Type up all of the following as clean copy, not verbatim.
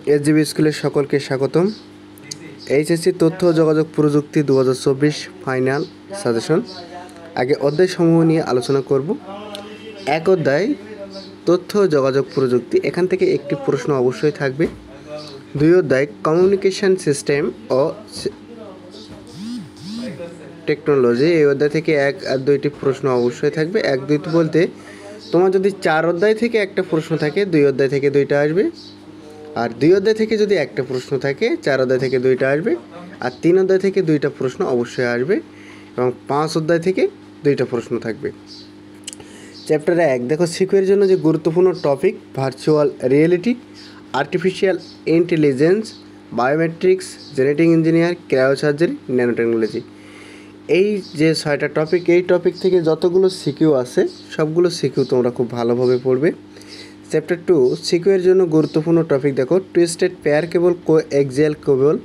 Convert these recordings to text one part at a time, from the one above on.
এসজিবি স্কুলের সকলকে স্বাগতম। এইচএসসি তথ্য ও যোগাযোগ প্রযুক্তি 2024 ফাইনাল সাজেশন। আগে অধ্যায় সমূহ নিয়ে আলোচনা করব। এক অধ্যায় তথ্য ও যোগাযোগ প্রযুক্তি, এখান থেকে একটি প্রশ্ন অবশ্যই থাকবে। 2 অধ্যায় কমিউনিকেশন সিস্টেম ও টেকনোলজি, এই অধ্যায় থেকে 1 আর 2টি প্রশ্ন অবশ্যই থাকবে। 1, 2 বলতে তোমার যদি 4 অধ্যায় থেকে একটা প্রশ্ন থাকে 2 অধ্যায় থেকে 2টা আসবে, আর 2 অধ্যায় থেকে যদি একটা প্রশ্ন থাকে 4 অধ্যায় থেকে 2টা আসবে, আর 3 অধ্যায় থেকে 2টা প্রশ্ন অবশ্যই আসবে, এবং 5 অধ্যায় থেকে 2টা প্রশ্ন থাকবে। চ্যাপ্টার 1 দেখো, সিকিউরের জন্য যে গুরুত্বপূর্ণ topic: virtual reality, artificial intelligence, biometrics, genetic engineer, cryosurgery, nano technology. এই যে 6টা টপিক, এই টপিক থেকে যতগুলো সিকিউ আছে সবগুলো সিকিউ তোমরা খুব ভালোভাবে পড়বে। চ্যাপ্টার 2 সিকিউরের জন্য গুরুত্বপূর্ণ টপিক দেখো: twisted pair cable, coaxial cable,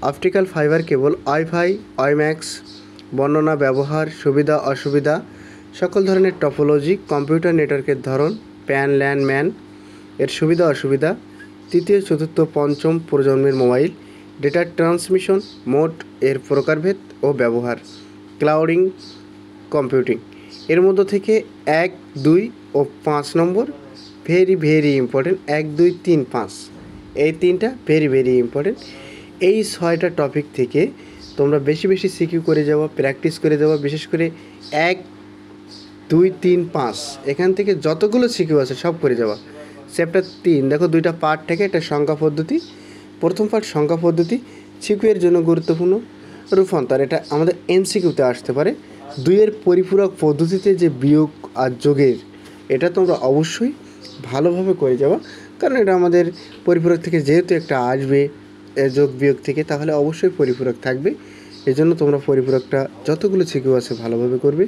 optical fibre cable, wifi, WiMAX, বর্ণনা, ব্যবহার, সুবিধা অসুবিধা, সকল ধরনের টপোলজি, কম্পিউটার নেটওয়ার্কের ধরন, প্যান, ল্যান, ম্যান এর সুবিধা অসুবিধা, তৃতীয়, চতুর্থ, পঞ্চম প্রজন্মের মোবাইল, ডেটা ট্রান্সমিশন মোড এর প্রকারভেদ ও ব্যবহার, ক্লাউডিং কম্পিউটিং। এর মধ্য থেকে 1, 2 ও 5 নম্বর ভেরি ইম্পর্টেন্ট। 1, 2, 3, 5 এই 3টা ভেরি ইম্পর্টেন্ট। এই 6টা টপিক থেকে তোমরা বেশি সিকিউ করে যাওয়া, প্র্যাকটিস করে যাওয়া। বিশেষ করে 1, 2, 3, 5 এখান থেকে যতগুলো সিকিউ আছে সব করে যাওয়া। চ্যাপ্টার 3 দেখো, 2টা পার্ট থেকে একটা সংখ্যা পদ্ধতি। প্রথম পার্ট সংখ্যা পদ্ধতি, সিকিউয়ের জন্য গুরুত্বপূর্ণ রূপান্তর, এটা আমাদের এমসিকিউতে আসতে পারে। 2 এর পরিপূরক পদ্ধতিতে যে বিয়োগ আর যোগের, এটা তোমরা অবশ্যই ভালোভাবে করে যাওয়া, কারণ এটা আমাদের পরিপূরক থেকে যেহেতু একটা আসবে যোগ বিয়োগ থেকে, তাহলে অবশ্যই পরিপূরক থাকবে। এজন্য তোমরা পরিপূরকটা যতগুলো সিকিউ আছে ভালোভাবে করবে।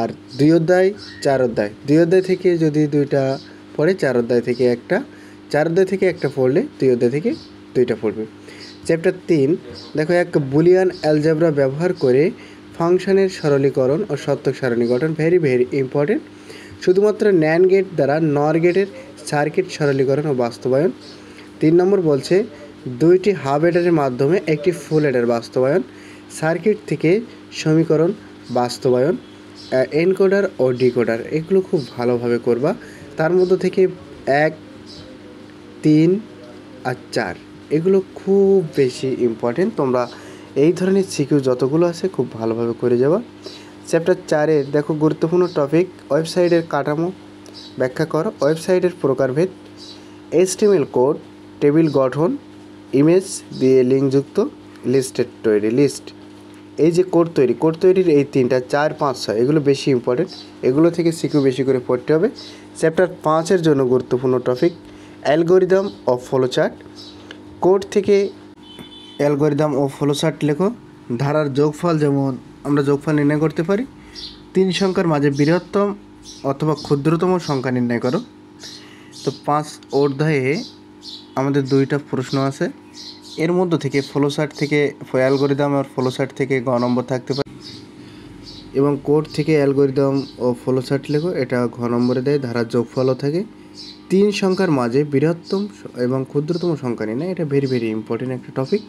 আর 2 অধ্যায় 4 অধ্যায়, 2 অধ্যায় থেকে যদি 2টা পড়ে 4 অধ্যায় থেকে একটা, 4 অধ্যায় থেকে একটা পড়লে 2 অধ্যায় থেকে 2টা পড়বে। চ্যাপ্টার 3 দেখো, এক বুলিয়ান অ্যালজেব্রা ব্যবহার করে ফাংশনের সরলীকরণ ও সত্যক সারণী গঠন, ভেরি ইম্পর্টেন্ট। শুধুমাত্র ন্যান্ড গেট দ্বারা নর গেটের সার্কিট সরলীকরণ ও বাস্তবায়ন। 3 নম্বর বলছে 2টি হাফ অ্যাডারের মাধ্যমে একটি ফুল অ্যাডার বাস্তবায়ন, সার্কিট থেকে সমীকরণ বাস্তবায়ন, এনকোডার ও ডিকোডার। এগুলো খুব ভালোভাবে করবা। তার মধ্য থেকে 1, 3 আর 4 এগুলো খুব বেশি ইম্পর্টেন্ট। তোমরা এই ধরনের সিকিউ যতগুলো আছে খুব ভালোভাবে করে যাওয়া। চ্যাপ্টার 4 দেখো, গুরুত্বপূর্ণ টপিক: ওয়েবসাইটের কাঠামো ব্যাখ্যা করো, ওয়েবসাইটের প্রকারভেদ, HTML কোড, টেবিল গঠন, ইমেজ দিয়ে লিঙ্কযুক্ত, লিস্টের লিস্ট। এই যে কোড তৈরির এই 3টা 4, 5, 6 এগুলো বেশি ইম্পর্টেন্ট, এগুলো থেকে সিকিউ বেশি করে পড়তে হবে। চ্যাপ্টার 5 জন্য গুরুত্বপূর্ণ টপিক: অ্যালগোরিদম ও ফ্লোচার্ট। কোড থেকে অ্যালগোরিদম ও ফ্লোচার্ট লেখো। ধারার যোগফল, যেমন আমরা যোগফল নির্ণয় করতে পারি। 3 সংখ্যার মাঝে বৃহত্তম অথবা ক্ষুদ্রতম সংখ্যা নির্ণয় করো। তো 5 অধ্যায়ে আমাদের 2টা প্রশ্ন আছে। এর মধ্য থেকে ফ্লোচার্ট থেকে, অ্যালগোরিদম আর ফ্লোচার্ট থেকে গ নম্বর থাকতে পারে, এবং কোড থেকে অ্যালগোরিদম ও ফ্লোচার্ট লেখো, এটা ঘ নম্বরে দেয়। ধারার যোগফলও থাকে। 3 সংখ্যার মাঝে বৃহত্তম এবং ক্ষুদ্রতম সংখ্যা নির্ণয়, এটা ভেরি ইম্পর্টেন্ট একটা টপিক।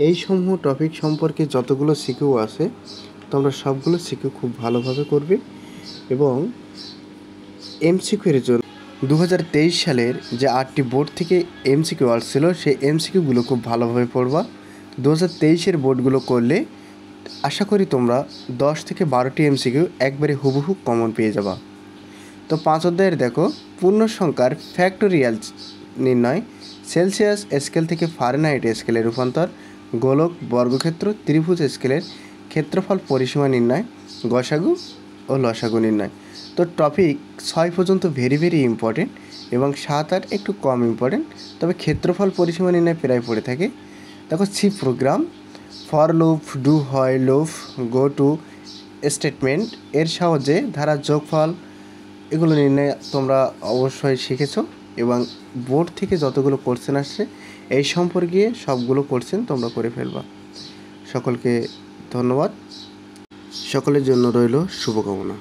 এই সমূহ টপিক সম্পর্কে যতগুলো সিকিউ আছে তোমরা সবগুলো সিকিউ খুব ভালোভাবে করবে। এবং এমসিকিউর জন্য 2023 সালের যে 8টি বোর্ড থেকে এমসিকিউ আসছিল, সেই এমসিকিউগুলো খুব ভালোভাবে পড়বা। 2023-এর বোর্ডগুলো করলে আশা করি তোমরা 10 থেকে 12টি এমসিকিউ একবারে হুবহু কমন পেয়ে যাবা। তো 5 অধ্যায়ের দেখো, পূর্ণ সংখ্যার ফ্যাক্টোরিয়াল নির্ণয়, সেলসিয়াস স্কেল থেকে ফারেনহাইট স্কেলে রূপান্তর, গোলক, বর্গক্ষেত্র, ত্রিভুজ স্কেলের ক্ষেত্রফল পরিসীমা নির্ণয়, গসাগু ও লসাগু নির্ণয়। তো টপিক 6 পর্যন্ত ভেরি ইম্পর্টেন্ট, এবং 7, 8 একটু কম ইম্পর্টেন্ট, তবে ক্ষেত্রফল পরিসীমা নির্ণয় প্রায় পড়ে থাকে। দেখো, C program, for loop, do হয় লুপ, গো টু স্টেটমেন্ট এর সাহায্যে ধারার যোগফল এগুলো নির্ণয় তোমরা অবশ্যই শিখেছো, এবং বোর্ড থেকে যতগুলো কোশ্চেন আসছে এই সম্পর্কে সবগুলো কোশ্চেন তোমরা করে ফেলবা। সকলকে ধন্যবাদ, সকলের জন্য রইল শুভকামনা।